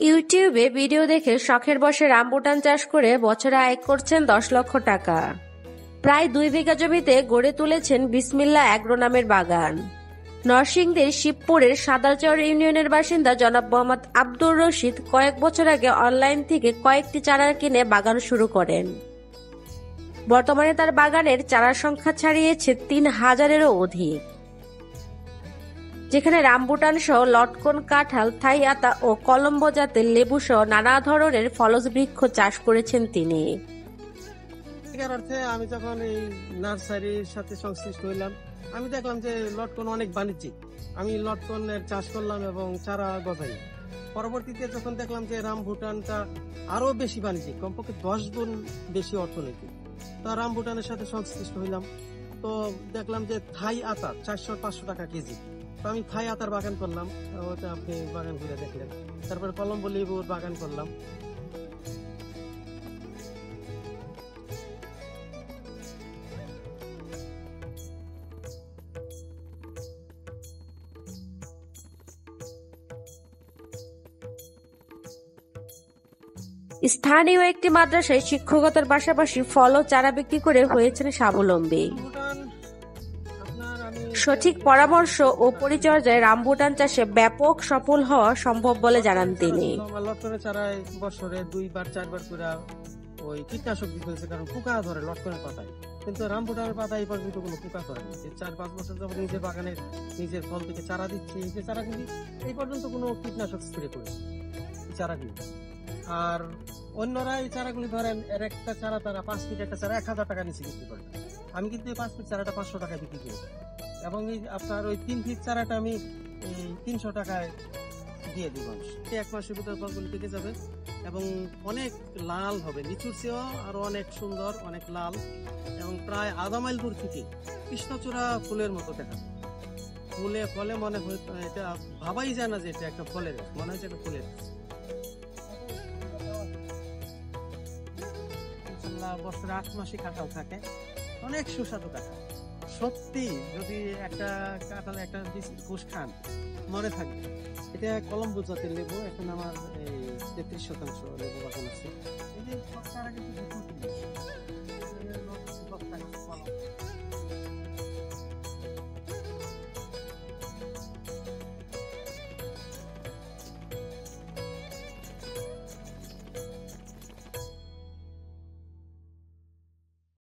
ইউটিউবে ভিডিও দেখে শখের বশে রামবুটান চাষ করে বছরে আয় করছেন 10 লক্ষ টাকা। প্রায় 2 বিঘা জমিতে গড়ে তুলেছেন বিসমিল্লাহ অ্যাগ্রো নামের বাগান। নরসিংদীর শিবপুরের সাদারচর ইউনিয়নের বাসিন্দা জনাব মোহাম্মদ আব্দুর রশিদ কয়েক বছর আগে অনলাইন থেকে কয়েকটি চারা কিনে বাগান শুরু করেন। বর্তমানে তার বাগানের চারার সংখ্যা ছাড়িয়েছে 3000-এরও অধিক, যেখানে রামবুটান সহ লটকন, কাঁঠাল, থাই আতা ও কলম্বো জাতের লেবু সহ নানা ধরনের ফলজ বৃক্ষ চাষ করেছেন তিনি। অর্থে আমি যখন এই নার্সারির সাথে সংশ্লিষ্ট হইলাম, আমি দেখলাম যে লটকন অনেক বাণিজ্যিক। আমি লটকনের চাষ করলাম এবং চারা গজাই। পরবর্তীতে যখন দেখলাম যে রামবুটানটা আরো বেশি বাণিজ্যিক, কমপক্ষে 10 গুণ বেশি অর্থনৈতিক, তা রামবুটানের সাথে সংশ্লিষ্ট হইলাম। তো দেখলাম যে থাই আতা 400-500 টাকা কেজি। তো আমি থাই আতার বাগান করলাম, ওটা আপনি বাগান ঘুরে দেখলেন। তারপরে কলম্বো লেবুর বাগান করলাম। স্থানীয় একটি মাদ্রাসায় শিক্ষকতার পাশাপাশি ফল ও চারা বিক্রি করে হয়েছেন স্বাবলম্বী। সঠিক পরামর্শ ও পরিচর্যায় রামবুটান চাষে ব্যাপক সফল হওয়া সম্ভব বলে জানান তিনি। লটকনের চারায় বছরে 2-4 বার করে ওই কীটনাশক দিতে হয়েছে, কারণ পোকা ধরে লটকনের পাতায়, কিন্তু রামবুটানের পাতায় এই পর্যন্ত কোনো পোকা ধরেনি। 4-5 বছর যখন নিজের বাগানে নিজের ফল থেকে চারা দিচ্ছি, এই যে চারাগুলি এই পর্যন্ত কোনো কীটনাশক স্প্রে করে চারাগুলি। আর অন্যরা এই চারাগুলি ধরেন এর একটা চারা, তারা 5 ফিট একটা চারা 1000 টাকা নিচে বিক্রি করে। আমি কিন্তু এই 5 ফিট চারাটা 500 টাকায় বিক্রি করি, এবং এই আপনার ওই 3 ফিট চারাটা আমি 300 টাকায় দিয়ে দিব। 1 মাসের ভিতরে ফলগুলি পেকে যাবে এবং অনেক লাল হবে, লিচুর চেয়েও আরো অনেক সুন্দর, অনেক লাল, এবং প্রায় আধা মাইল দূর থেকে কৃষ্ণচূড়া ফুলের মতো দেখা। ফুলে ফলে মনে হয়, এটা ভাবাই যায় না যে এটা একটা ফলের, মনে হচ্ছে একটা ফুলের। বছরে 8 মাসে কাঁঠাল থাকে, অনেক সুস্বাদু কাঁঠাল। সত্যি যদি একটা কাঁঠাল একটা ঘুষ খান মনে থাকবে। এটা কলম্বো জাতের লেবু। এখন আমার 33% লেবু বাগান আছে। এই যে সব চারা কিন্তু